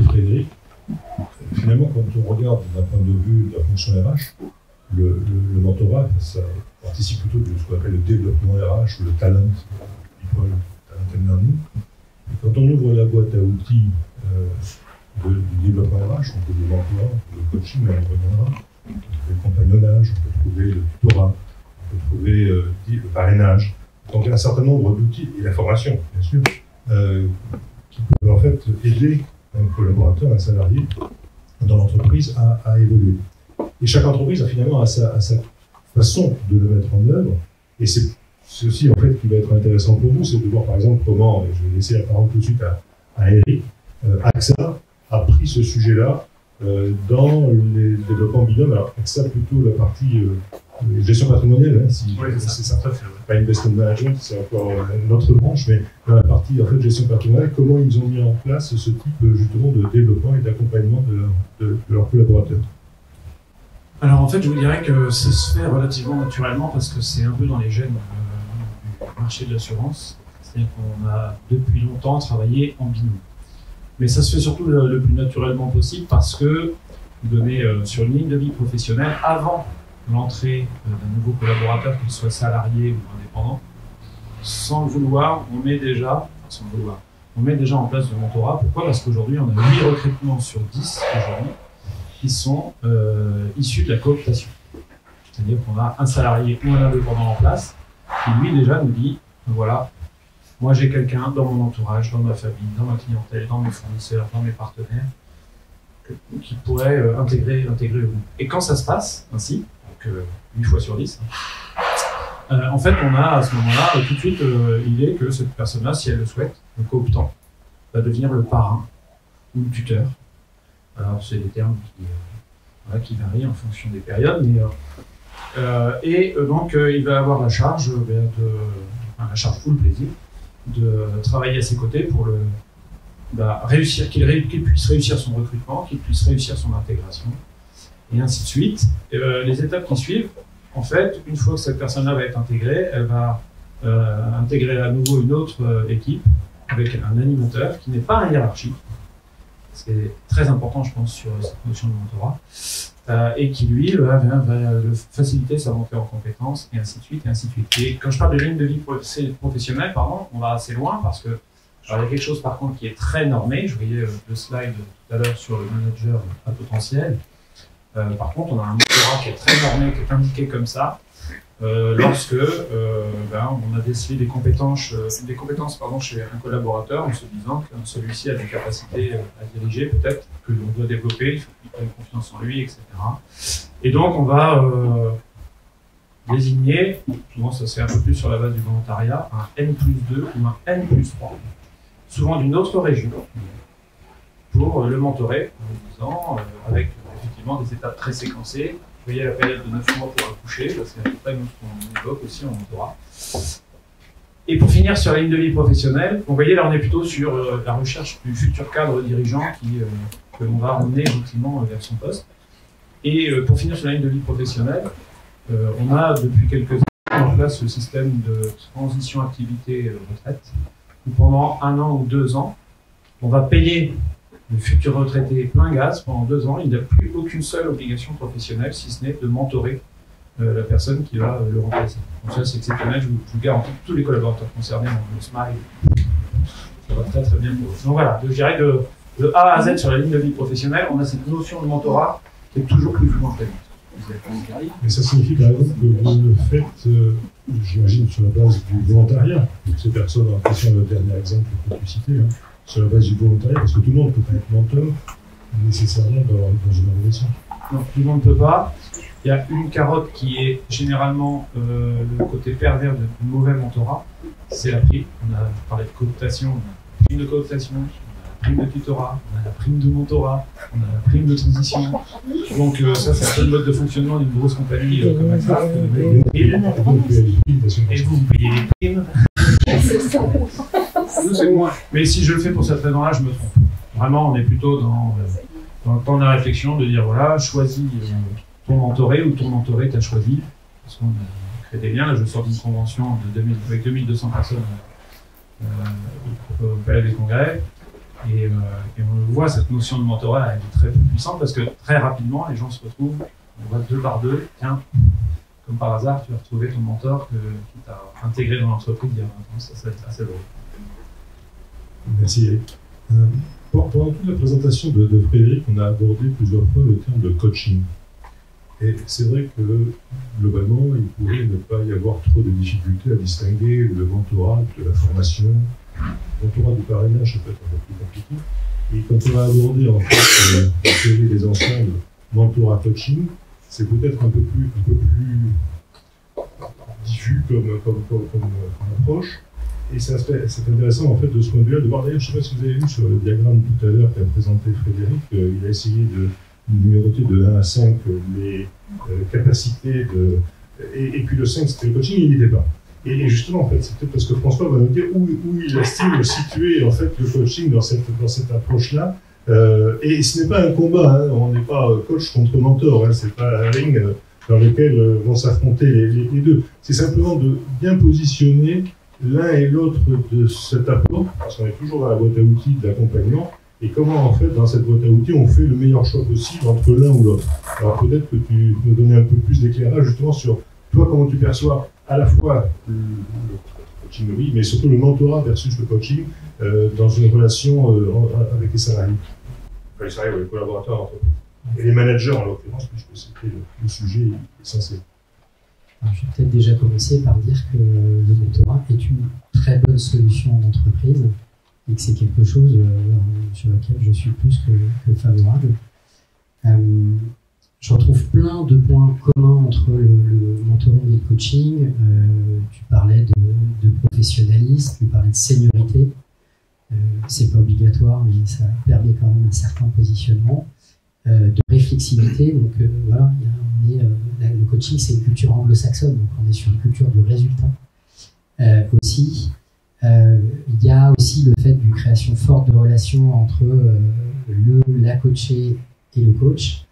Frédéric. Finalement, quand on regarde d'un point de vue de la fonction RH, le mentorat, ça participe plutôt de ce qu'on appelle le développement RH ou le talent, people, talent learning. Et quand on ouvre la boîte à outils du développement RH, on peut le mentorat, le coaching, mais on reviendra. On peut trouver le compagnonnage, on peut trouver le tutorat, on peut trouver le parrainage. Donc il y a un certain nombre d'outils, et la formation, bien sûr, qui peuvent en fait aider un collaborateur, un salarié dans l'entreprise à évoluer. Et chaque entreprise a finalement sa façon de le mettre en œuvre. Et c'est aussi en fait qui va être intéressant pour vous, c'est de voir par exemple comment, et je vais laisser la parole tout de suite à Eric, AXA a pris ce sujet-là dans les développements binômes. Alors AXA plutôt la partie gestion patrimoniale, hein, si oui, c'est ça, tout à fait. Pas investment management, c'est encore une autre branche, mais dans la partie en fait, gestion patrimoniale, comment ils ont mis en place ce type justement de développement et d'accompagnement de leurs collaborateurs. Alors en fait, je vous dirais que ça se fait relativement naturellement parce que c'est un peu dans les gènes du marché de l'assurance. C'est-à-dire qu'on a depuis longtemps travaillé en binôme. Mais ça se fait surtout le plus naturellement possible parce que vous donnez sur une ligne de vie professionnelle, avant l'entrée d'un nouveau collaborateur, qu'il soit salarié ou indépendant, sans le vouloir, on met déjà en place le mentorat. Pourquoi? Parce qu'aujourd'hui, on a 8 recrutements sur 10 aujourd'hui qui sont issus de la cooptation. C'est-à-dire qu'on a un salarié ou un indépendant en place qui, lui, déjà nous dit, voilà, moi j'ai quelqu'un dans mon entourage, dans ma famille, dans ma clientèle, dans mes fournisseurs, dans mes partenaires, qui pourrait intégrer le groupe. Et quand ça se passe ainsi, donc 8 fois sur 10, en fait, on a à ce moment-là tout de suite l'idée que cette personne-là, si elle le souhaite, le cooptant, va devenir le parrain ou le tuteur. Alors, c'est des termes qui varient en fonction des périodes, mais, donc il va avoir la charge, la charge ou le plaisir de travailler à ses côtés pour réussir, qu'il puisse réussir son recrutement, qu'il puisse réussir son intégration, et ainsi de suite. Les étapes qui suivent, en fait, une fois que cette personne-là va être intégrée, elle va intégrer à nouveau une autre équipe avec un animateur qui n'est pas un hiérarchique. C'est très important, je pense, sur cette notion de mentorat, et qui, lui, va faciliter sa montée en compétences, et ainsi de suite, et ainsi de suite. Et quand je parle de ligne de vie professionnelle, on va assez loin, parce que il y a quelque chose, par contre, qui est très normé. Je voyais le slide tout à l'heure sur le manager à potentiel. Par contre, on a un mentorat qui est très normé, qui est indiqué comme ça, lorsque on a décelé des compétences chez un collaborateur en se disant que celui-ci a des capacités à diriger, peut-être que l'on doit développer, il faut qu'il prenne confiance en lui, etc. Et donc on va désigner, souvent ça c'est un peu plus sur la base du volontariat, un N+2 ou un N+3, souvent d'une autre région, pour le mentorer en lui disant, avec effectivement des étapes très séquencées. Vous voyez la période de 9 mois pour accoucher, c'est à peu près ce qu'on évoque aussi en mentorat. Et pour finir sur la ligne de vie professionnelle, vous voyez là on est plutôt sur la recherche du futur cadre dirigeant que l'on va emmener gentiment vers son poste. Et pour finir sur la ligne de vie professionnelle, on a depuis quelques années en place le système de transition activité-retraite, où pendant 1 an ou 2 ans, on va payer le futur retraité plein gaz pendant 2 ans. Il n'a plus aucune seule obligation professionnelle, si ce n'est de mentorer la personne qui va le remplacer. Donc ça, c'est exceptionnel. Je vous garantis que tous les collaborateurs concernés ont le smile. Ça va très très bien pour eux. Donc voilà, je dirais de A à Z sur la ligne de vie professionnelle, on a cette notion de mentorat qui est toujours plus ou moins présente. Mais ça signifie par exemple que vous le faites, j'imagine, sur la base du volontariat. Donc ces personnes, en question, le dernier exemple que tu citais, sur la base du volontariat, parce que tout le monde ne peut pas être mentor nécessairement dans une organisation. Non, tout le monde ne peut pas. Il y a une carotte qui est généralement le côté pervers du mauvais mentorat, c'est la prime. On a parlé de cooptation, on a la prime de cooptation, on a la prime de tutorat, on a la prime de mentorat, on a la prime de transition. Donc ça, c'est un peu le mode de fonctionnement d'une grosse compagnie comme AXA. Et vous payez les primes. Nous, c'est moins. Mais si je le fais pour cette raison-là, je me trompe. Vraiment, on est plutôt dans le temps de la réflexion, de dire voilà, choisis ton mentoré ou ton mentoré t'a choisi. Parce qu'on a créé des liens. Là, je sors d'une convention avec 2200 personnes au Palais des Congrès. Et on le voit, cette notion de mentorat, elle est très puissante parce que très rapidement, les gens se retrouvent, on voit 2 par 2, tiens, comme par hasard, tu as retrouvé ton mentor qui t'a intégré dans l'entreprise il y a 20 ans. Ça va être assez drôle. Merci Eric. Pendant toute la présentation de Frédéric, on a abordé plusieurs fois le terme de coaching. Et c'est vrai que globalement, il pourrait ne pas y avoir trop de difficultés à distinguer le mentorat de la formation. Le mentorat du parrainage, ça peut être un peu plus compliqué. Et quand on a abordé en fait la série des ensembles mentorat coaching, c'est peut-être un peu plus diffus comme approche. Et c'est intéressant en fait de ce point de vue-là de voir. D'ailleurs, je ne sais pas si vous avez vu sur le diagramme tout à l'heure qu'a présenté Frédéric, il a essayé de numéroter de 1 à 5 les capacités et puis le 5 c'était le coaching, il n'y était pas. Et justement, en fait, c'est peut-être parce que François va nous dire où il estime situer en fait le coaching dans cette approche-là. Et ce n'est pas un combat, hein, on n'est pas coach contre mentor, hein, c'est pas un ring dans lequel vont s'affronter les deux. C'est simplement de bien positionner l'un et l'autre de cet apport, parce qu'on est toujours dans la boîte à outils de l'accompagnement, et comment en fait dans cette boîte à outils on fait le meilleur choix possible entre l'un ou l'autre. Alors peut-être que tu peux donner un peu plus d'éclairage justement sur toi, comment tu perçois à la fois le coaching, oui, mais surtout le mentorat versus le coaching dans une relation avec les salariés. Enfin, les salariés ou les collaborateurs d'entreprise. Et les managers en l'occurrence, puisque c'était le sujet essentiel. Alors, je vais peut-être déjà commencer par dire que le mentorat est une très bonne solution en entreprise et que c'est quelque chose sur lequel je suis plus que favorable. Je retrouve plein de points communs entre le mentoring et le coaching. Tu parlais de professionnalisme, tu parlais de seniorité. C'est pas obligatoire, mais ça permet quand même un certain positionnement. De réflexivité, donc voilà, le coaching c'est une culture anglo-saxonne, donc on est sur une culture de résultat aussi. Il y a aussi le fait d'une création forte de relations entre la coachée et le coach.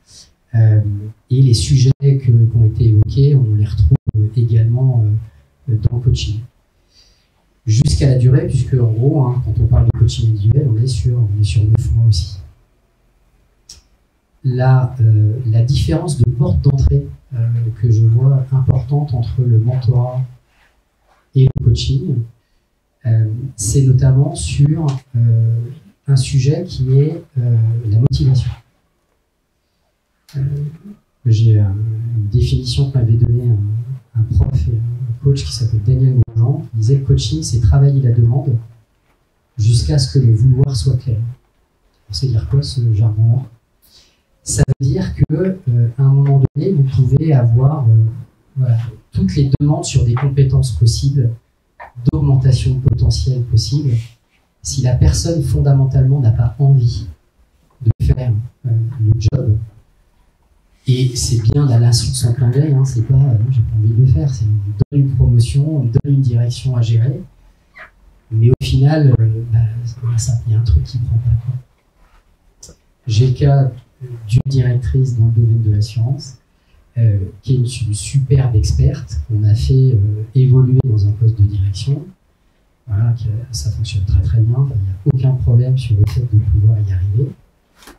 Et les sujets qui ont été évoqués, on les retrouve également dans le coaching. Jusqu'à la durée, puisque en gros, hein, quand on parle de coaching individuel, on est sur 9 mois aussi. La différence de porte d'entrée que je vois importante entre le mentorat et le coaching, c'est notamment sur un sujet qui est la motivation. J'ai une définition que m'avait donnée un prof et un coach qui s'appelle Daniel Grosjean, qui disait que le coaching, c'est travailler la demande jusqu'à ce que le vouloir soit clair. Vous savez dire quoi ce jargon-là? Ça veut dire qu'à un moment donné, vous pouvez avoir toutes les demandes sur des compétences possibles, d'augmentation potentielle possible. Si la personne fondamentalement n'a pas envie de faire le job, et c'est bien la leçon de son plein gré, hein, c'est pas j'ai pas envie de le faire, c'est on me donne une promotion, on me donne une direction à gérer, mais au final, il y a un truc qui ne prend pas, quoi. J'ai le cas d'une directrice dans le domaine de l'assurance, qui est une superbe experte, qu'on a fait évoluer dans un poste de direction. Voilà, ça fonctionne très très bien, il n'y a aucun problème sur le fait de pouvoir y arriver.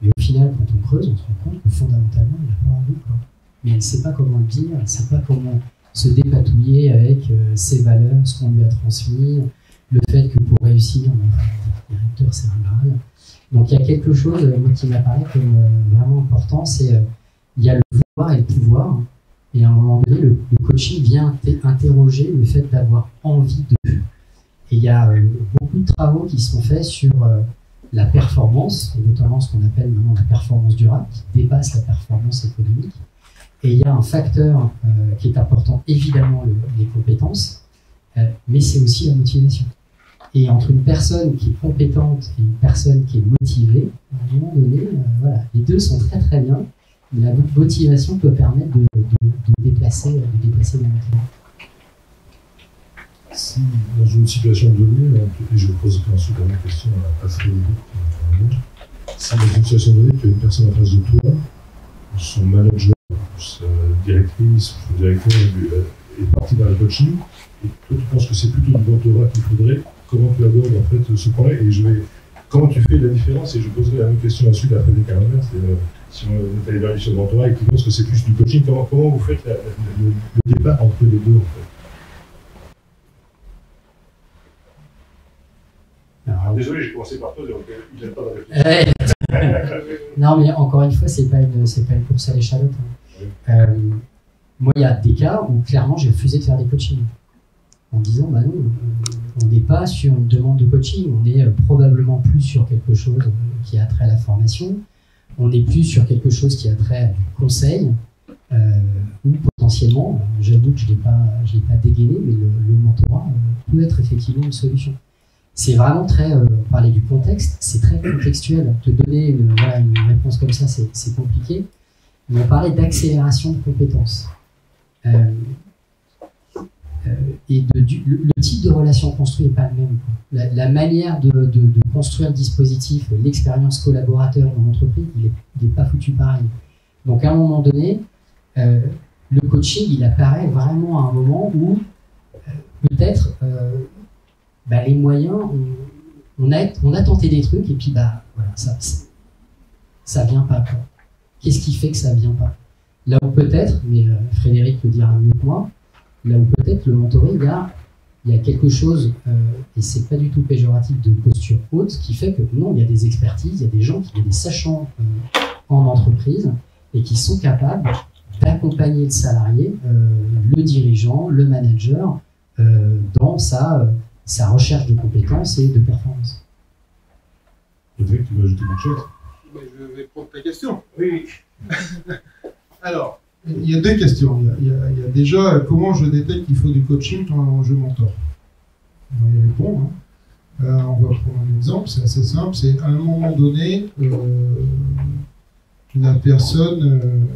Mais au final, quand on creuse, on se rend compte que fondamentalement, elle n'a pas envie, quoi. Mais elle ne sait pas comment le dire, elle ne sait pas comment se dépatouiller avec ses valeurs, ce qu'on lui a transmis, le fait que pour réussir, le directeur, c'est un Graal. Donc il y a quelque chose qui m'apparaît comme vraiment important, c'est il y a le vouloir et le pouvoir, et à un moment donné, le coaching vient interroger le fait d'avoir envie de. Et il y a beaucoup de travaux qui sont faits sur la performance, et notamment ce qu'on appelle maintenant la performance durable, qui dépasse la performance économique. Et il y a un facteur qui est important, évidemment les compétences, mais c'est aussi la motivation. Et entre une personne qui est compétente et une personne qui est motivée, à un moment donné, les deux sont très très bien. La motivation peut permettre de déplacer les motivations. Si dans une situation donnée, et je pose ensuite la même question à Frédéric, si dans une situation donnée, tu as une personne en face de toi, son manager, sa directrice, son directeur est parti dans le coaching, et toi tu penses que c'est plutôt du mentorat qu'il faudrait, comment tu abordes en fait ce point-là, et comment tu fais la différence? Et je poserai la même question ensuite à Frédéric Arnaud, si on est allé vers les choses d'entourage et qui pense que c'est plus du coaching, comment vous faites le départ entre les deux en fait? Alors, désolé, j'ai commencé par toi, donc il n'aime pas de réfléchir. Non, mais encore une fois, c'est pas une course à l'échalote. Hein. Moi, il y a des cas où clairement j'ai refusé de faire des coachings en disant bah non, on n'est pas sur une demande de coaching, on est probablement plus sur quelque chose qui a trait à la formation, on est plus sur quelque chose qui a trait au conseil, ou potentiellement, j'avoue que je l'ai pas dégainé, mais le mentorat peut être effectivement une solution. C'est vraiment très, parler du contexte, c'est très contextuel. Te donner une réponse comme ça, c'est compliqué. Mais on parlait d'accélération de compétences. Et le type de relation construite n'est pas le même. La manière de construire le dispositif, l'expérience collaborateur dans l'entreprise, il n'est pas foutu pareil. Donc à un moment donné, le coaching, il apparaît vraiment à un moment où peut-être les moyens, on a tenté des trucs et puis voilà, ça vient pas. Quoi. Qu'est-ce qui fait que ça vient pas? Là où peut-être, mais Frédéric le dira mieux que moi, là où peut-être le mentoring, il y a quelque chose, et c'est pas du tout péjoratif, de posture haute, qui fait que non, il y a des expertises, il y a des gens qui sont des sachants en entreprise et qui sont capables d'accompagner le salarié, le dirigeant, le manager, dans sa recherche de compétences et de performance. Peut-être que tu vas ajouter quelque chose? Je vais prendre ta question. Oui. Alors, il y a deux questions. Il y a déjà comment je détecte qu'il faut du coaching quand je mentor. On va y répondre. On va prendre un exemple, c'est assez simple. C'est à un moment donné, la personne,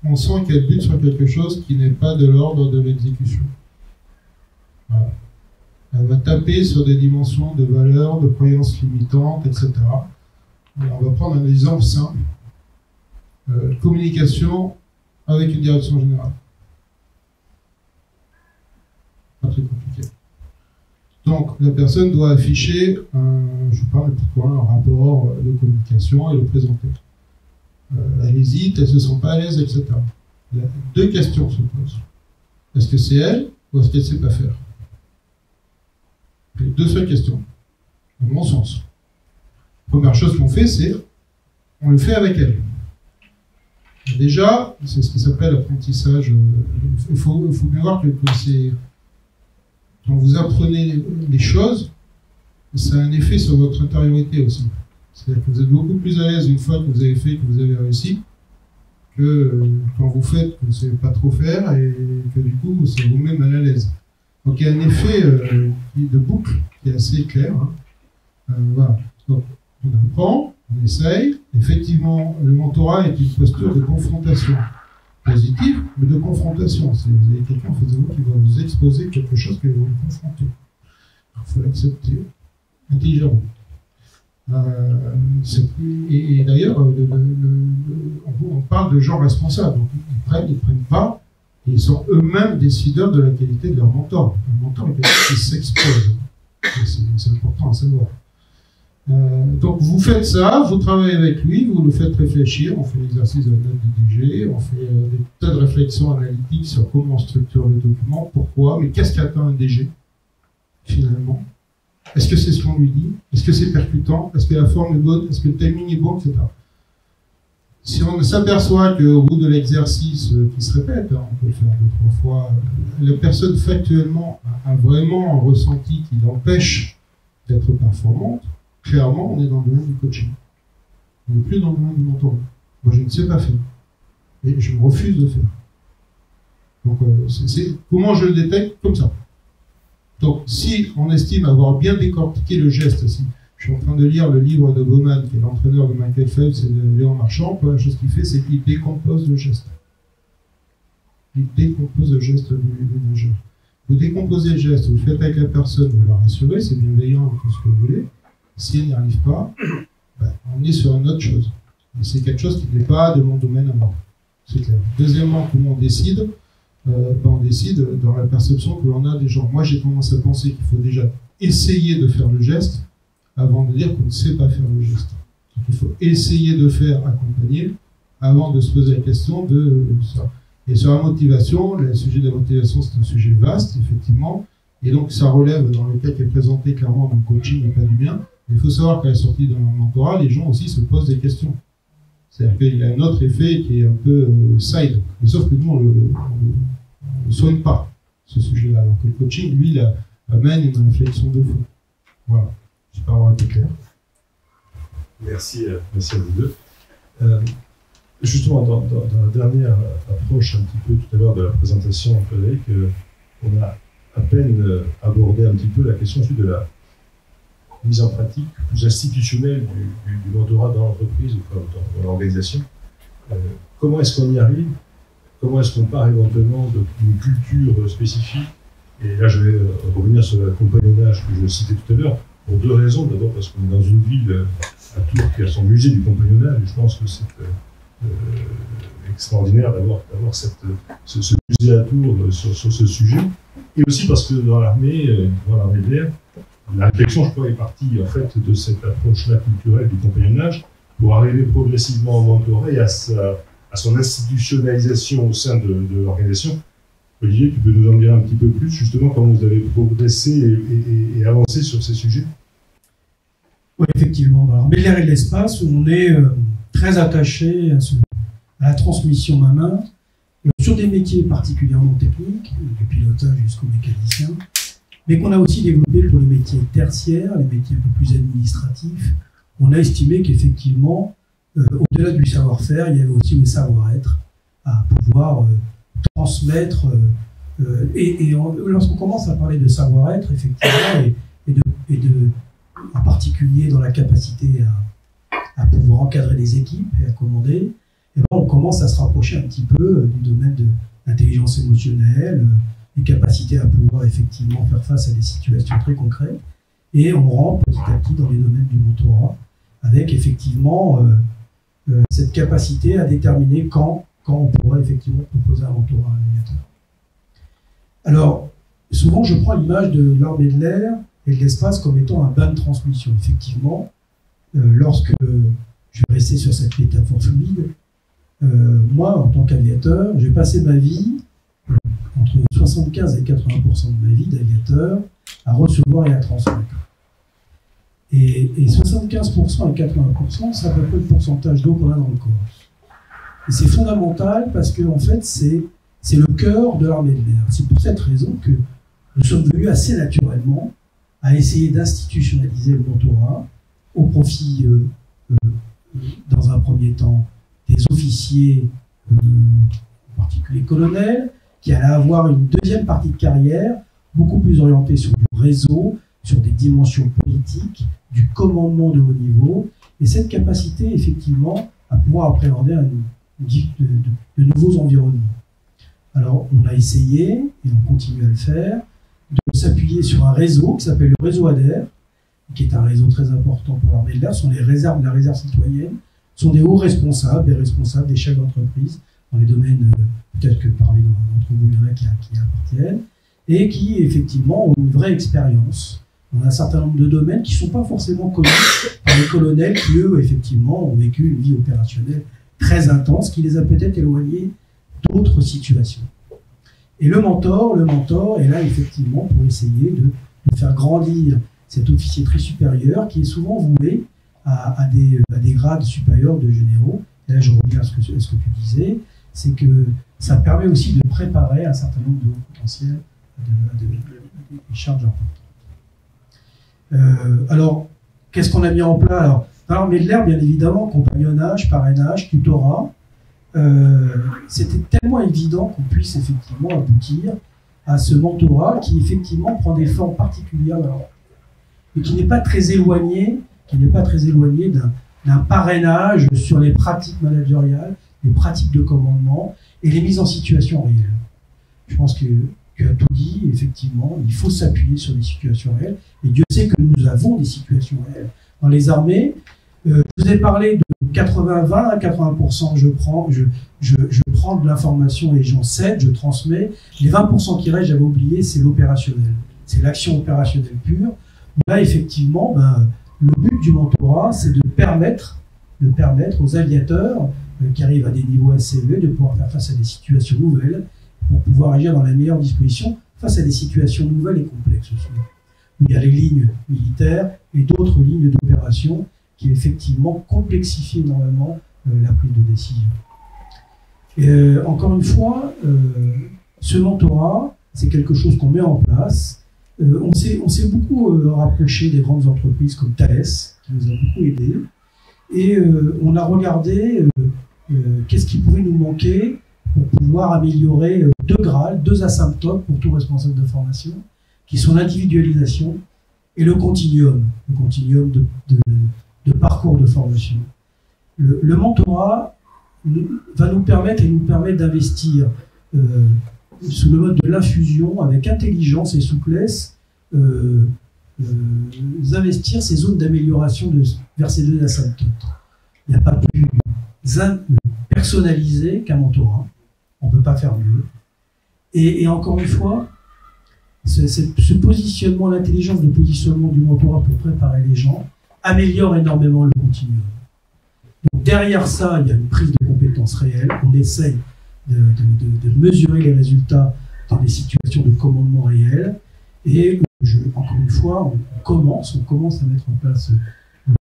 on sent qu'elle bute sur quelque chose qui n'est pas de l'ordre de l'exécution. Voilà. Elle va taper sur des dimensions de valeurs, de croyances limitantes, etc. Et on va prendre un exemple simple. Communication avec une direction générale. Pas très compliqué. Donc, la personne doit afficher un rapport de communication et le présenter. Elle hésite, elle ne se sent pas à l'aise, etc. Il y a deux questions se posent. Est-ce que c'est elle ou est-ce qu'elle ne sait pas faire? Les deux seules questions, à mon sens. Première chose qu'on fait, c'est on le fait avec elle. Déjà, c'est ce qui s'appelle l'apprentissage. Il faut bien voir que c'est quand vous apprenez les choses, ça a un effet sur votre intériorité aussi. C'est-à-dire que vous êtes beaucoup plus à l'aise une fois que vous avez fait, que vous avez réussi, que quand vous faites, que vous ne savez pas trop faire et que du coup, ça vous met mal à l'aise. Donc il y a un effet de boucle qui est assez clair. Voilà. Donc on apprend, on essaye. Effectivement, le mentorat est une posture de confrontation positive, mais de confrontation. C'est vous avez quelqu'un en face de vous qui va vous exposer quelque chose que vous vous confrontez. Il faut l'accepter intelligemment. Et d'ailleurs, on parle de gens responsables. Donc ils prennent pas. Et ils sont eux-mêmes décideurs de la qualité de leur mentor. Un mentor est quelqu'un qui s'expose. C'est important à savoir. Donc vous faites ça, vous travaillez avec lui, vous le faites réfléchir, on fait l'exercice de la note de DG, on fait des tas de réflexions analytiques sur comment on structure le document, pourquoi, mais qu'est-ce qu'attend un DG, finalement? Est-ce que c'est ce qu'on lui dit? Est-ce que c'est percutant? Est-ce que la forme est bonne? Est-ce que le timing est bon, etc. Si on s'aperçoit qu'au bout de l'exercice qui se répète, on peut le faire 2-3 fois, la personne factuellement a vraiment un ressenti qui l'empêche d'être performante, clairement, on est dans le domaine du coaching. On n'est plus dans le domaine du mentorat. Moi, je ne sais pas faire. Et je me refuse de faire. Donc, comment je le détecte? Comme ça. Donc, si on estime avoir bien décortiqué le geste, si je suis en train de lire le livre de Bowman, qui est l'entraîneur de Michael Phelps et de Léon Marchand, la première chose qu'il fait, c'est qu'il décompose le geste. Il décompose le geste du nageur. Vous décomposez le geste, vous le faites avec la personne, vous la rassurez, c'est bienveillant, tout ce que vous voulez. Si elle n'y arrive pas, on est sur une autre chose. Et c'est quelque chose qui n'est pas de mon domaine à moi. C'est clair. Deuxièmement, comment on décide? On décide dans la perception que l'on a des gens. Moi, j'ai tendance à penser qu'il faut déjà essayer de faire le geste avant de dire qu'on ne sait pas faire le geste. Donc, il faut essayer de faire accompagner avant de se poser la question de ça. Et sur la motivation, le sujet de la motivation, c'est un sujet vaste, effectivement. Et donc, ça relève, dans le cas qui est présenté clairement dans le coaching et pas du mien. Il faut savoir qu'à la sortie d'un mentorat, les gens aussi se posent des questions. C'est-à-dire qu'il y a un autre effet qui est un peu side. Mais sauf que nous, on ne soigne pas ce sujet-là. Alors que le coaching, lui, il amène une réflexion de fond. Voilà. J'espère avoir été clair. Merci à vous deux. Justement, dans la dernière approche, un petit peu tout à l'heure de la présentation, Frédéric, on a à peine abordé un petit peu la question ensuite de la mise en pratique plus institutionnelle du mentorat dans l'entreprise ou dans l'organisation. Comment est-ce qu'on y arrive? Comment est-ce qu'on part éventuellement d'une culture spécifique? Et là, je vais revenir sur le compagnonnage que je citais tout à l'heure, pour deux raisons. D'abord parce qu'on est dans une ville, à Tours, qui a son musée du compagnonnage, et je pense que c'est extraordinaire d'avoir ce musée à Tours sur ce sujet. Et aussi parce que dans l'armée de l'air, la réflexion, je crois, est partie en fait de cette approche-là culturelle du compagnonnage pour arriver progressivement au mentorat et à son institutionnalisation au sein de l'organisation. Olivier, tu peux nous en dire un petit peu plus, justement, comment vous avez progressé et avancé sur ces sujets? Oui, effectivement. Dans l'armée de l'air et de l'espace, on est très attaché à la transmission main à main, sur des métiers particulièrement techniques, du pilotage jusqu'au mécanicien, mais qu'on a aussi développé pour les métiers tertiaires, les métiers un peu plus administratifs. On a estimé qu'effectivement, au-delà du savoir-faire, il y avait aussi le savoir-être à pouvoir transmettre. Et lorsqu'on commence à parler de savoir-être, effectivement, en particulier dans la capacité à pouvoir encadrer des équipes et à commander, et ben on commence à se rapprocher un petit peu du domaine de l'intelligence émotionnelle, les capacités à pouvoir effectivement faire face à des situations très concrètes, et on rentre petit à petit dans les domaines du mentorat, avec effectivement cette capacité à déterminer quand on pourrait effectivement proposer un mentorat à un aviateur. Alors, souvent je prends l'image de l'armée de l'air et de l'espace comme étant un bain de transmission. Effectivement, lorsque je vais rester sur cette métaphore fluide, moi, en tant qu'aviateur, j'ai passé ma vie, entre 75 et 80% de ma vie d'aviateur, à recevoir et à transmettre. Et 75% et 80%, c'est à peu près le pourcentage d'eau qu'on a dans le corps. Et c'est fondamental parce que, en fait, c'est le cœur de l'armée de l'air. C'est pour cette raison que nous sommes venus assez naturellement à essayer d'institutionnaliser le mentorat au profit, dans un premier temps, des officiers, en particulier colonels, qui allaient avoir une deuxième partie de carrière beaucoup plus orientée sur du réseau, sur des dimensions politiques, du commandement de haut niveau, et cette capacité, effectivement, à pouvoir appréhender de nouveaux environnements. Alors, on a essayé, et on continue à le faire, de s'appuyer sur un réseau qui s'appelle le réseau ADER, qui est un réseau très important pour l'armée de l'air. Ce sont les réserves de la réserve citoyenne, ce sont des hauts responsables, des responsables, des chefs d'entreprise, dans les domaines, peut-être que parmi d'entre vous, il y en a qui appartiennent, et qui, effectivement, ont une vraie expérience dans un certain nombre de domaines qui ne sont pas forcément connus par les colonels qui, eux, effectivement, ont vécu une vie opérationnelle très intense, qui les a peut-être éloignés d'autres situations. Et le mentor est là, effectivement, pour essayer de faire grandir cet officier très supérieur qui est souvent voué à des grades supérieurs de généraux. Et là, je reviens à ce que tu disais, c'est que ça permet aussi de préparer un certain nombre de hauts potentiels à des charges importantes. Alors, qu'est-ce qu'on a mis en place? Alors, dans l'armée de l'air, bien évidemment, compagnonnage, parrainage, tutorat. C'était tellement évident qu'on puisse effectivement aboutir à ce mentorat qui effectivement prend des formes particulières et qui n'est pas très éloigné, d'un parrainage sur les pratiques managériales, les pratiques de commandement et les mises en situation réelles. Je pense que tu as tout dit, effectivement, il faut s'appuyer sur des situations réelles, et Dieu sait que nous avons des situations réelles. Dans les armées, je vous ai parlé de 80-20 à 80%, je prends de l'information et j'en cède, je transmets. Les 20% qui restent, j'avais oublié, c'est l'opérationnel. C'est l'action opérationnelle pure. Là, effectivement, le but du mentorat, c'est de permettre aux aviateurs qui arrivent à des niveaux assez élevés de pouvoir faire face à des situations nouvelles pour pouvoir agir dans la meilleure disposition face à des situations nouvelles et complexes aussi. Où il y a les lignes militaires et d'autres lignes d'opération qui effectivement complexifient énormément la prise de décision. Et, encore une fois, ce mentorat, c'est quelque chose qu'on met en place. On s'est beaucoup rapproché des grandes entreprises comme Thales, qui nous a beaucoup aidés. Et on a regardé qu'est-ce qui pouvait nous manquer pour pouvoir améliorer deux grades, deux asymptotes pour tout responsable de formation, qui sont l'individualisation et le continuum de parcours de formation. Le mentorat va nous permettre d'investir sous le mode de l'infusion, avec intelligence et souplesse, investir ces zones d'amélioration vers ces deux asymptotes. Il n'y a pas plus personnalisé qu'un mentorat. On ne peut pas faire mieux. Et encore une fois, ce positionnement, l'intelligence de positionnement du mentorat pour préparer les gens améliore énormément le continuum. Donc derrière ça, il y a une prise de compétences réelle. On essaye de mesurer les résultats dans des situations de commandement réel. Et encore une fois, on commence à mettre en place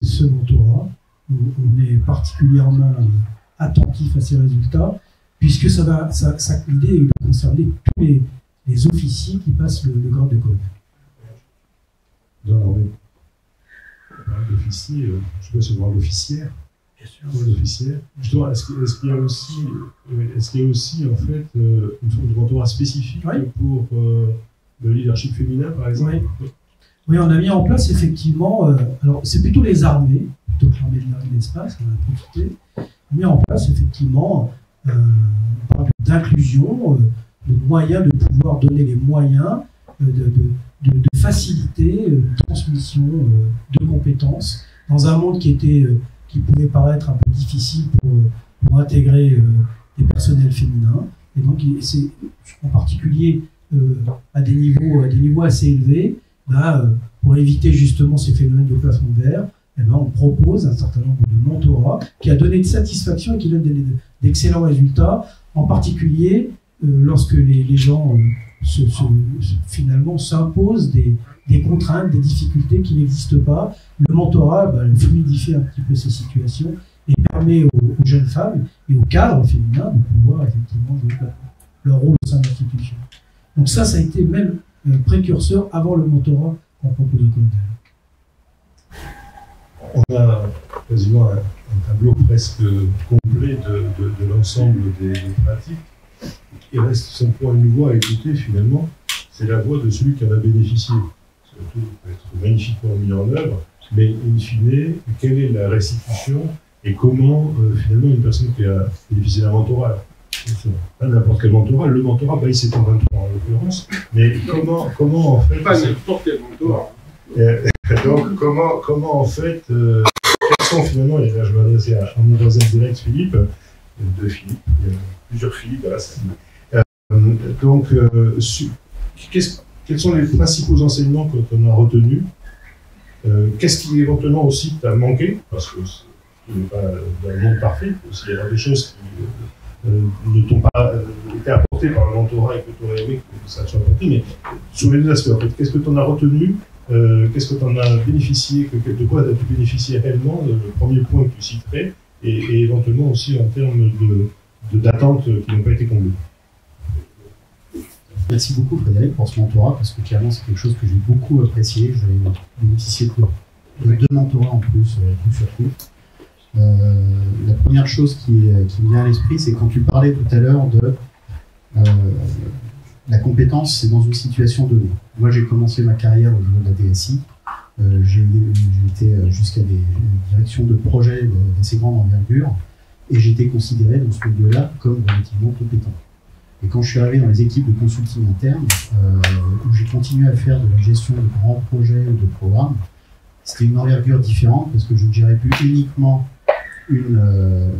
ce mentorat. On est particulièrement attentif à ces résultats, puisque l'idée est de concerner tous les officiers qui passent le grade de colonel. Dans l'armée, l'officier, je ne sais pas si on parle d'officière. Bien sûr. L'officière. Justement, est-ce qu'il y a aussi en fait une forme de mentorat spécifique pour le leadership féminin, par exemple? Oui, on a mis en place effectivement. Alors, c'est plutôt les armées, plutôt que l'armée de l'espace, on a profité. On a mis en place effectivement d'inclusion, de moyens de pouvoir donner les moyens de faciliter une transmission de compétences dans un monde qui pouvait paraître un peu difficile pour intégrer des personnels féminins. Et donc, c'est en particulier à des niveaux assez élevés, pour éviter justement ces phénomènes de plafond de verre, on propose un certain nombre de mentorats qui a donné de satisfaction et qui donne d'excellents résultats, en particulier lorsque les gens finalement s'imposent des contraintes, des difficultés qui n'existent pas. Le mentorat fluidifie un petit peu ces situations et permet aux jeunes femmes et aux cadres féminins de pouvoir effectivement jouer leur rôle au sein de l'institution. Donc ça a été même précurseur avant le mentorat qu'on propose au colonel. On a quasiment un tableau presque complet de l'ensemble des pratiques. Il reste simplement une voix à écouter finalement, c'est la voix de celui qui en a bénéficié. Tout peut être magnifiquement mis en œuvre, mais in fine, quelle est la restitution et comment finalement une personne qui a bénéficié d'un mentorat, pas n'importe quel mentorat, le mentorat, il s'est en 23 en l'occurrence, mais comment en fait... Pas n'importe quel mentorat. Donc comment en fait, quels sont finalement, et là je vais m'adresser à mon voisin direct Philippe, deux Philippe, il y a plusieurs Philippe, voilà. Donc, quels sont les principaux enseignements que tu as retenus? Qu'est-ce qui éventuellement aussi t'a manqué? Parce que tu n'es pas dans le monde parfait, il y a des choses qui ne t'ont pas été apportées par le mentorat et que tu aurais aimé que ça soit apporté, mais sur les deux aspects, en fait, qu'est-ce que tu en as retenu? Qu'est-ce que tu en as bénéficié? De quoi as-tu bénéficié réellement? Le premier point que tu citerais, et éventuellement aussi en termes d'attentes qui n'ont pas été comblées. Merci beaucoup Frédéric pour ce mentorat, parce que clairement c'est quelque chose que j'ai beaucoup apprécié. J'avais bénéficié de deux mentorats en plus, coup sur coup. La première chose qui me vient à l'esprit, c'est quand tu parlais tout à l'heure de la compétence, c'est dans une situation donnée. Moi j'ai commencé ma carrière au niveau de la DSI. J'ai été jusqu'à des directions de projets d'assez grande envergure, et j'étais considéré dans ce milieu-là comme relativement compétent. Et quand je suis arrivé dans les équipes de consulting interne, où j'ai continué à faire de la gestion de grands projets ou de programmes, c'était une envergure différente parce que je ne gérais plus uniquement une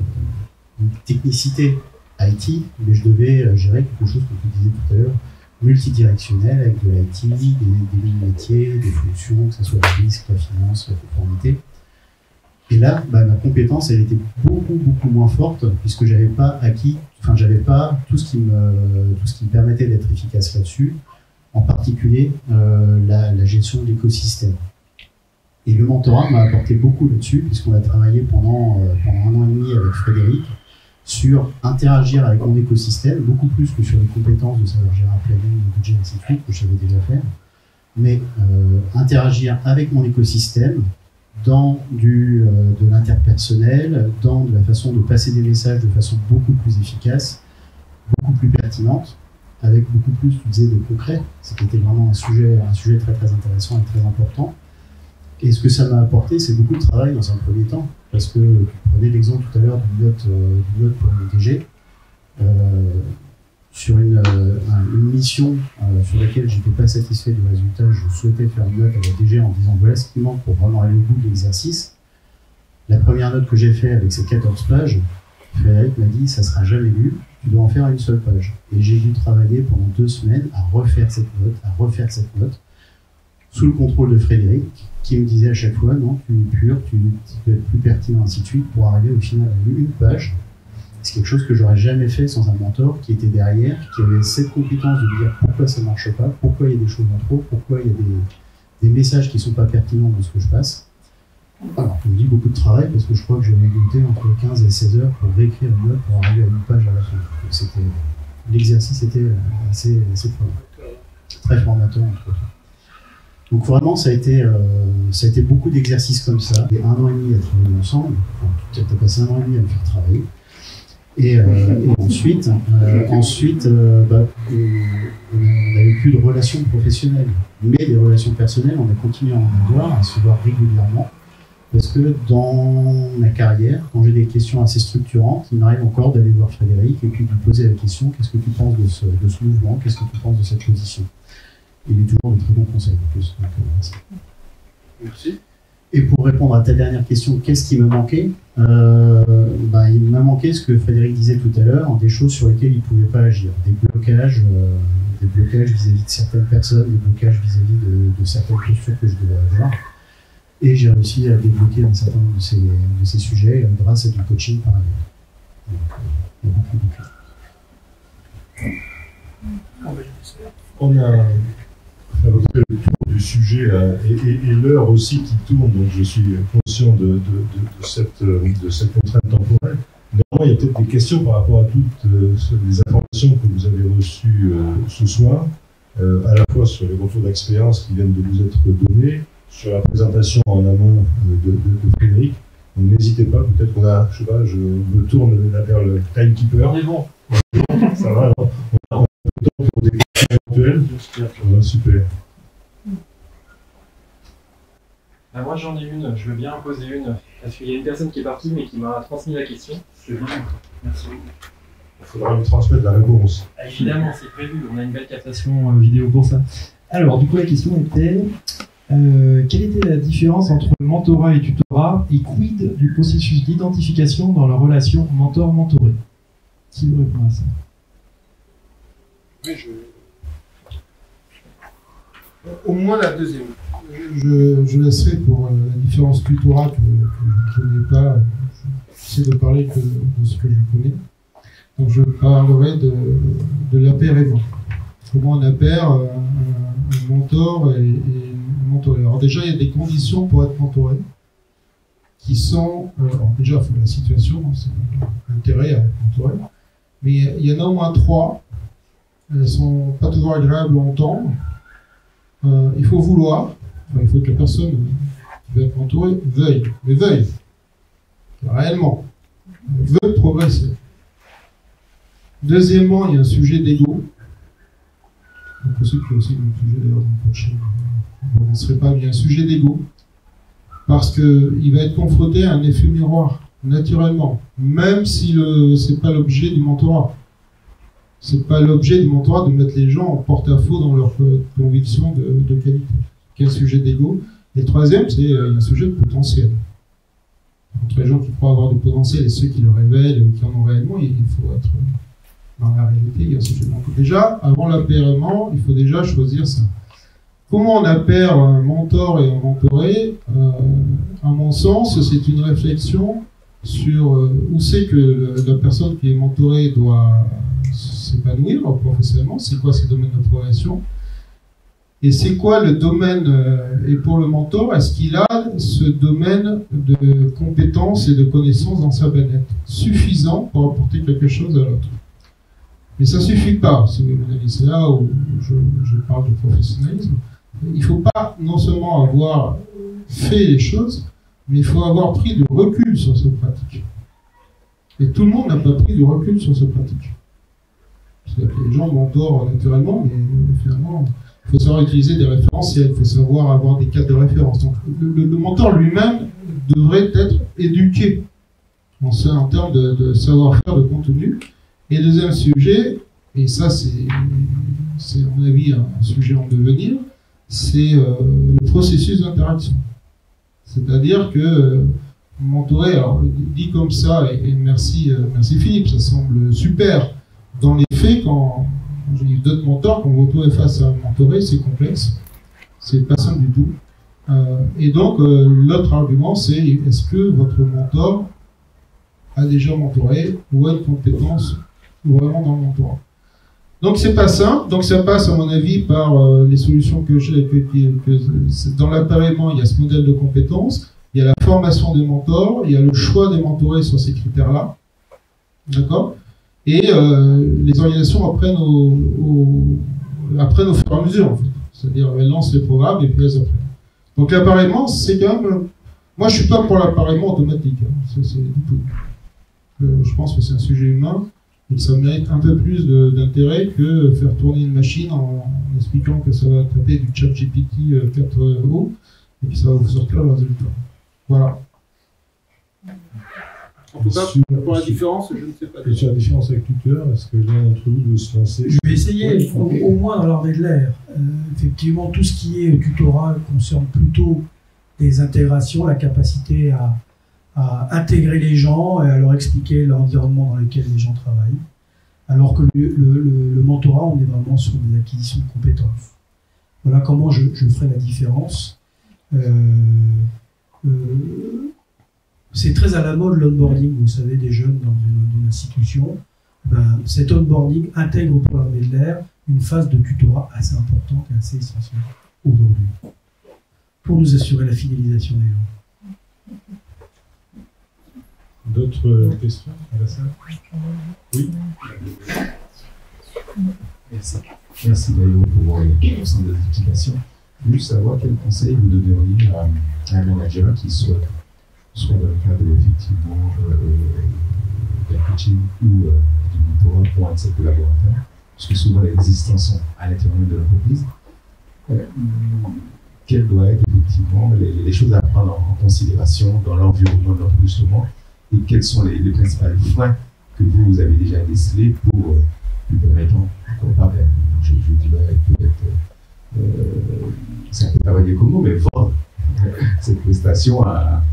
technicité IT, mais je devais gérer quelque chose, comme tu disais tout à l'heure, multidirectionnel avec de l'IT, des lignes métiers, des fonctions, que ce soit le risque, la finance, la conformité. Et là, ma compétence, elle était beaucoup moins forte puisque j'avais pas tout ce qui me permettait d'être efficace là-dessus, en particulier la gestion de l'écosystème. Et le mentorat m'a apporté beaucoup là-dessus puisqu'on a travaillé pendant 1 an et demi avec Frédéric sur interagir avec mon écosystème, beaucoup plus que sur les compétences de savoir gérer un planning, un budget, ainsi de suite, que je savais déjà faire, mais interagir avec mon écosystème dans de l'interpersonnel, dans de la façon de passer des messages de façon beaucoup plus efficace, beaucoup plus pertinente, avec beaucoup plus, tu disais, de concret. C'était vraiment un sujet très très intéressant et très important. Et ce que ça m'a apporté, c'est beaucoup de travail dans un premier temps, parce que tu prenais l'exemple tout à l'heure d'une note pour le DG, sur une mission sur laquelle je n'étais pas satisfait du résultat, je souhaitais faire une note à la DG en disant voilà ce qui manque pour vraiment aller au bout de l'exercice. La première note que j'ai faite avec ces 14 pages, Frédéric m'a dit ça ne sera jamais lu, tu dois en faire une seule page. Et j'ai dû travailler pendant 2 semaines à refaire cette note, sous le contrôle de Frédéric, qui me disait à chaque fois non, tu es pur, tu peux être plus pertinent, ainsi de suite, pour arriver au final à une page. C'est quelque chose que j'aurais jamais fait sans un mentor qui était derrière, qui avait cette compétence de me dire pourquoi ça ne marche pas, pourquoi il y a des choses en trop, pourquoi il y a des messages qui ne sont pas pertinents dans ce que je passe. Alors, on me dit beaucoup de travail parce que je crois que j'avais goûté entre 15 et 16 heures pour réécrire une note pour arriver à une page à la fin. L'exercice était assez très formateur entre autres. Donc vraiment, ça a été beaucoup d'exercices comme ça. Et 1 an et demi à travailler ensemble. Tu as passé 1 an et demi à me faire travailler. Et ensuite, on n'avait plus de relations professionnelles. Mais des relations personnelles, on a continué à en avoir, à se voir régulièrement. Parce que dans ma carrière, quand j'ai des questions assez structurantes, il m'arrive encore d'aller voir Frédéric et puis de lui poser la question « Qu'est-ce que tu penses de ce mouvement? Qu'est-ce que tu penses de cette position ?» Il est toujours de très bons conseils en plus. Donc, merci. Et pour répondre à ta dernière question, qu'est-ce qui me manquait? Il m'a manqué ce que Frédéric disait tout à l'heure, des choses sur lesquelles il ne pouvait pas agir. Des blocages vis-à-vis de certaines personnes, des blocages vis-à-vis de certaines postures que je devais avoir. Et j'ai réussi à débloquer un certain nombre de ces sujets grâce à du coaching par ailleurs. Il y a beaucoup de choses. On a à peu près le tour du sujet et l'heure aussi qui tourne, donc je suis conscient de cette contrainte temporelle. Néanmoins, il y a peut-être des questions par rapport à toutes les informations que vous avez reçues ce soir, à la fois sur les retours d'expérience qui viennent de vous être donnés, sur la présentation en amont de Frédéric. Donc n'hésitez pas, peut-être qu'on a, je sais pas, je me tourne vers le timekeeper. On est bon. Ça va, alors. On a un peu de temps pour des questions éventuelles. Super. Moi j'en ai une, je veux bien en poser une, parce qu'il y a une personne qui est partie mais qui m'a transmis la question. C'est bien. Merci beaucoup. Il faudra lui transmettre la réponse. Évidemment, c'est prévu, on a une belle captation vidéo pour ça. Alors, du coup, la question était quelle était la différence entre mentorat et tutorat et quid du processus d'identification dans la relation mentor-mentoré? Qui veut répondre à ça? Oui, au moins la deuxième. Je laisserai pour la différence tutorat que je ne connais pas. J'essaie de parler que de ce que je connais. Donc je parlerai de l'apaiement. Comment on appaire un mentor et mentoré. Alors déjà, il y a des conditions pour être mentoré qui sont... alors déjà, il faut la situation, c'est l'intérêt à être mentoré. Mais il y en a au moins 3. Elles ne sont pas toujours agréables à entendre. Il faut vouloir. Enfin, il faut que la personne qui va être mentorée veuille. Mais veuille. Réellement. Veut progresser. Deuxièmement, il y a un sujet d'ego. Donc, pour ceux qui ont aussi un sujet d'ailleurs dans le coaching, vous ne serez pas, mais il y a un sujet d'ego. Parce qu'il va être confronté à un effet miroir, naturellement. Même si ce n'est pas l'objet du mentorat. Ce n'est pas l'objet du mentorat de mettre les gens en porte-à-faux dans leur conviction de qualité. Quel sujet d'ego. Et troisième, c'est un sujet de potentiel. Entre les gens qui croient avoir du potentiel et ceux qui le révèlent, qui en ont réellement, il Dans la réalité, il y a ce sujet. Donc déjà, avant l'appairement, il faut déjà choisir ça. Comment on appaire un mentor et un mentoré? À mon sens, c'est une réflexion sur où c'est que la personne qui est mentorée doit s'épanouir professionnellement, c'est quoi ses domaines de progression, et c'est quoi le domaine, et pour le mentor, est-ce qu'il a ce domaine de compétences et de connaissances dans sa banette suffisant pour apporter quelque chose à l'autre. Mais ça ne suffit pas, c'est là où je parle de professionnalisme. Il ne faut pas non seulement avoir fait les choses, mais il faut avoir pris du recul sur ces pratiques. Et tout le monde n'a pas pris du recul sur ces pratiques. C'est-à-dire que les gens mentorent naturellement, mais finalement, il faut savoir utiliser des référentiels, il faut savoir avoir des cadres de référence. Donc, le mentor lui-même devrait être éduqué en termes de savoir-faire, de contenu. Et deuxième sujet, et ça c'est à mon avis un sujet en devenir, c'est le processus d'interaction. C'est-à-dire que mentorer, alors dit comme ça, et merci Philippe, ça semble super. Dans les faits, quand j'ai eu d'autres mentors, quand vous retrouvez face à un mentoré, c'est complexe, c'est pas simple du tout. Et donc l'autre argument, c'est est-ce que votre mentor a déjà mentoré ou a une compétence vraiment dans le mentorat. Donc c'est pas simple, donc ça passe à mon avis par les solutions que j'ai, dans l'appareillement il y a ce modèle de compétences, il y a la formation des mentors, il y a le choix des mentorés sur ces critères-là, d'accord, et les organisations apprennent au fur et à mesure en fait, c'est-à-dire elles lancent les programmes et puis elles apprennent. Donc l'appareillement c'est quand même, moi je suis pas pour l'appareillement automatique, hein. C'est du tout. Je pense que c'est un sujet humain. Et ça mérite un peu plus d'intérêt que faire tourner une machine en expliquant que ça va taper du chat GPT 4.0 et que ça va vous sortir le résultat. Voilà. En tout cas, pour la différence, je ne sais pas. Et sur la différence avec Tuteur, est-ce que l'un d'entre vous veut se lancer? Je vais essayer, au moins dans l'armée de l'air. Effectivement, tout ce qui est tutorat concerne plutôt des intégrations, la capacité à intégrer les gens et à leur expliquer l'environnement dans lequel les gens travaillent. Alors que le mentorat, on est vraiment sur des acquisitions de compétences. Voilà comment je ferai la différence. C'est très à la mode l'onboarding, vous savez, des jeunes dans une institution. Cet onboarding intègre pour l'armée de l'air une phase de tutorat assez importante et assez essentielle aujourd'hui, pour nous assurer la fidélisation des gens. D'autres questions à la salle? Oui. Merci d'ailleurs pour l'ensemble des explications. Je veux juste savoir quel conseil vous donneriez à un manager qui soit dans le cadre effectivement d'un coaching ou du mentorat pour un de ses collaborateurs, parce que souvent les existences sont à l'intérieur de l'entreprise. Quelles doivent être effectivement les choses à prendre en considération dans l'environnement de l'entreprise justement, et quels sont les principaux freins que vous avez déjà décelés pour lui permettre, pourquoi pas, je dirais peut-être, c'est un peu travailler comme mot, mais vendre cette prestation à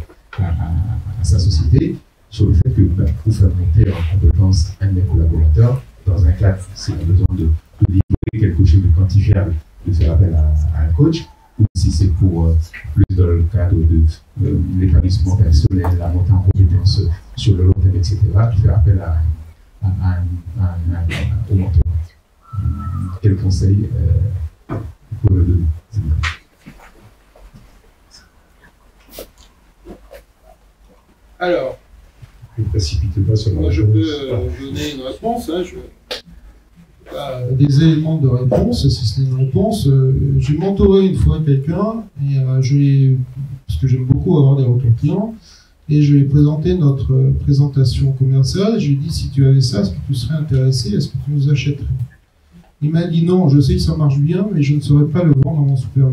sa société sur le fait que pour faire monter en compétence un de mes collaborateurs, dans un cadre, s'il a besoin de livrer quelque chose de quantifiable, de faire appel à un coach, ou si c'est pour plus dans le cadre de l'établissement personnel, la montée en compétences sur le long terme, etc., de faire appel au mentor. Quel conseil vous pouvez me donner? Alors, ne précipitez pas sur moi je peux donner une réponse. Hein, des éléments de réponse, si c'est une réponse. J'ai mentoré une fois quelqu'un, et parce que j'aime beaucoup avoir des retours clients, et je lui ai présenté notre présentation commerciale, et je lui ai dit si tu avais ça, est-ce que tu serais intéressé, est-ce que tu nous achèterais? Il m'a dit non, je sais que ça marche bien, mais je ne saurais pas le vendre à mon supérieur.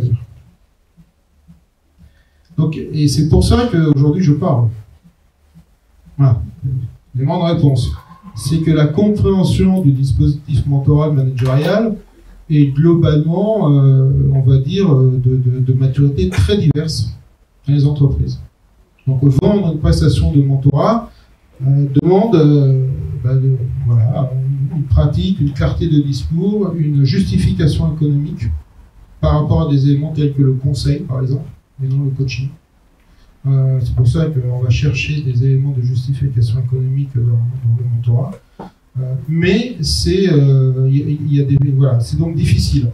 Donc, et c'est pour ça qu'aujourd'hui je parle. Voilà, l'élément de réponse. C'est que la compréhension du dispositif mentoral managérial est globalement, on va dire, de maturité très diverse dans les entreprises. Donc vendre une prestation de mentorat demande voilà, une pratique, une clarté de discours, une justification économique par rapport à des éléments tels que le conseil, par exemple, et non le coaching. C'est pour ça qu'on va chercher des éléments de justification économique dans le mentorat. Mais c'est voilà, c'est donc difficile.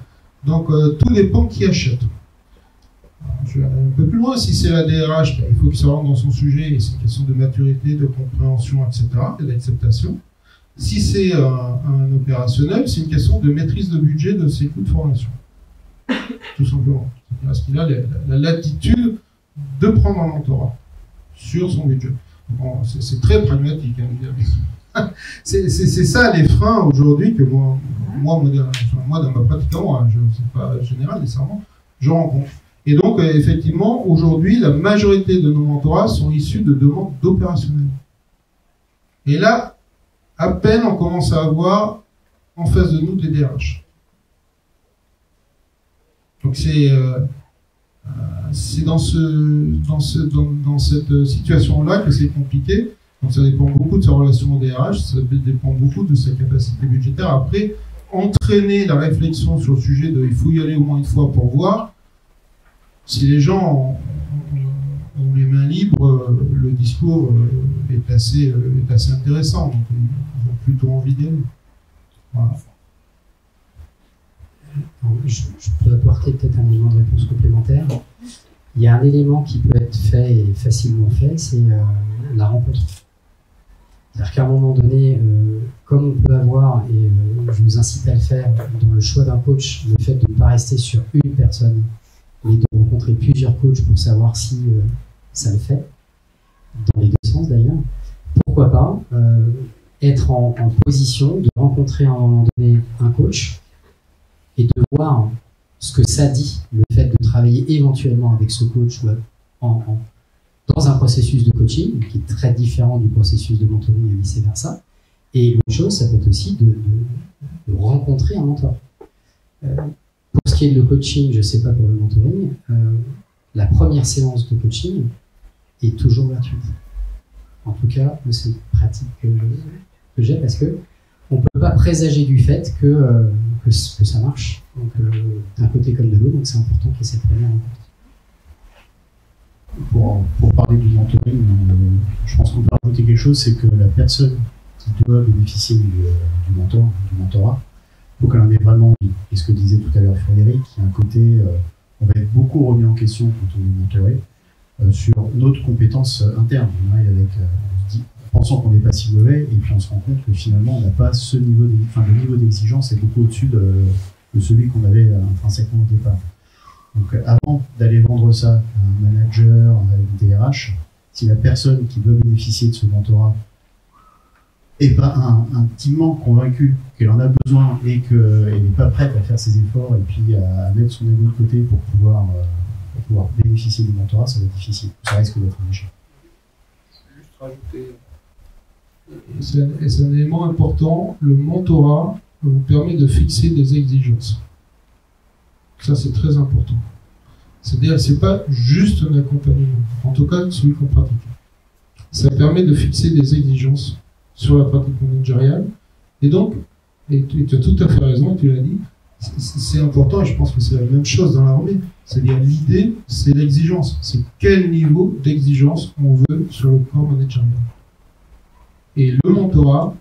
Donc tout dépend qui achète. Je vais aller un peu plus loin. Si c'est la DRH, il faut qu'il se rentre dans son sujet et c'est une question de maturité, de compréhension, etc. et d'acceptation. Si c'est un opérationnel, c'est une question de maîtrise de budget de ses coûts de formation. Tout simplement. Parce qu'il a la latitude de prendre un mentorat sur son budget. Bon, c'est très pragmatique. Hein, c'est ça les freins aujourd'hui que moi, dans ma pratique, moi, je ne sais pas général nécessairement, je rencontre. Et donc, effectivement, aujourd'hui, la majorité de nos mentorats sont issus de demandes d'opérationnels. Et là, à peine on commence à avoir en face de nous des DRH. Donc c'est dans cette situation-là que c'est compliqué. Donc ça dépend beaucoup de sa relation au DRH, ça dépend beaucoup de sa capacité budgétaire. Après, entraîner la réflexion sur le sujet de il faut y aller au moins une fois pour voir. Si les gens ont les mains libres, le discours est assez intéressant. Donc ils ont plutôt envie d'y aller. Voilà. Je peux apporter peut-être un élément de réponse complémentaire. Il y a un élément qui peut être fait et facilement fait, c'est la rencontre. C'est-à-dire qu'à un moment donné, comme on peut avoir, et je vous incite à le faire, dans le choix d'un coach, le fait de ne pas rester sur une personne, mais de rencontrer plusieurs coachs pour savoir si ça le fait, dans les deux sens d'ailleurs, pourquoi pas être en position de rencontrer à un moment donné un coach et de voir ce que ça dit, le fait de travailler éventuellement avec ce coach dans un processus de coaching qui est très différent du processus de mentoring et vice-versa. Et l'autre chose, ça peut être aussi de rencontrer un mentor. Pour ce qui est de le coaching, je ne sais pas pour le mentoring, la première séance de coaching est toujours gratuite. En tout cas, c'est une pratique que j'ai parce que on ne peut pas présager du fait que ça marche. Donc, d'un côté comme de l'autre, donc c'est important qu'il y ait cette première rencontre. Pour parler du mentoring, je pense qu'on peut rajouter quelque chose, c'est que la personne qui doit bénéficier du mentorat, il faut qu'elle en ait vraiment envie. Et ce que disait tout à l'heure Frédéric, il y a un côté, on va être beaucoup remis en question quand on est mentoré sur notre compétence interne. On arrive avec, pensant qu'on n'est pas si mauvais, et puis on se rend compte que finalement on n'a pas ce niveau, le niveau d'exigence est beaucoup au-dessus de celui qu'on avait intrinsèquement au départ. Donc avant d'aller vendre ça à un manager, à une DRH, si la personne qui veut bénéficier de ce mentorat n'est pas intimement convaincue qu'elle en a besoin et qu'elle n'est pas prête à faire ses efforts et puis à mettre son ego de côté pour pouvoir bénéficier du mentorat, ça va être difficile. Ça risque d'être un échec. Juste rajouter. Et c'est un élément important, le mentorat vous permet de fixer des exigences. Ça, c'est très important. C'est-à-dire, c'est pas juste un accompagnement, en tout cas celui qu'on pratique. Ça permet de fixer des exigences sur la pratique managériale. Et donc, et tu as tout à fait raison, tu l'as dit, c'est important, et je pense que c'est la même chose dans l'armée. C'est-à-dire, l'idée, c'est l'exigence. C'est quel niveau d'exigence on veut sur le plan managérial. Et le mentorat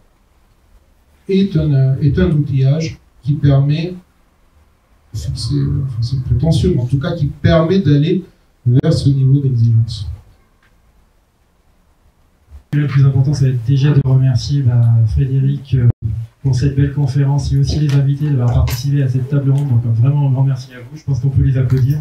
est un outillage qui permet, c'est prétentieux, mais en tout cas qui permet d'aller vers ce niveau d'exigence. Le plus important, ça va être déjà de remercier Frédéric pour cette belle conférence et aussi les invités d'avoir participé à cette table ronde. Donc vraiment un grand merci à vous. Je pense qu'on peut les applaudir.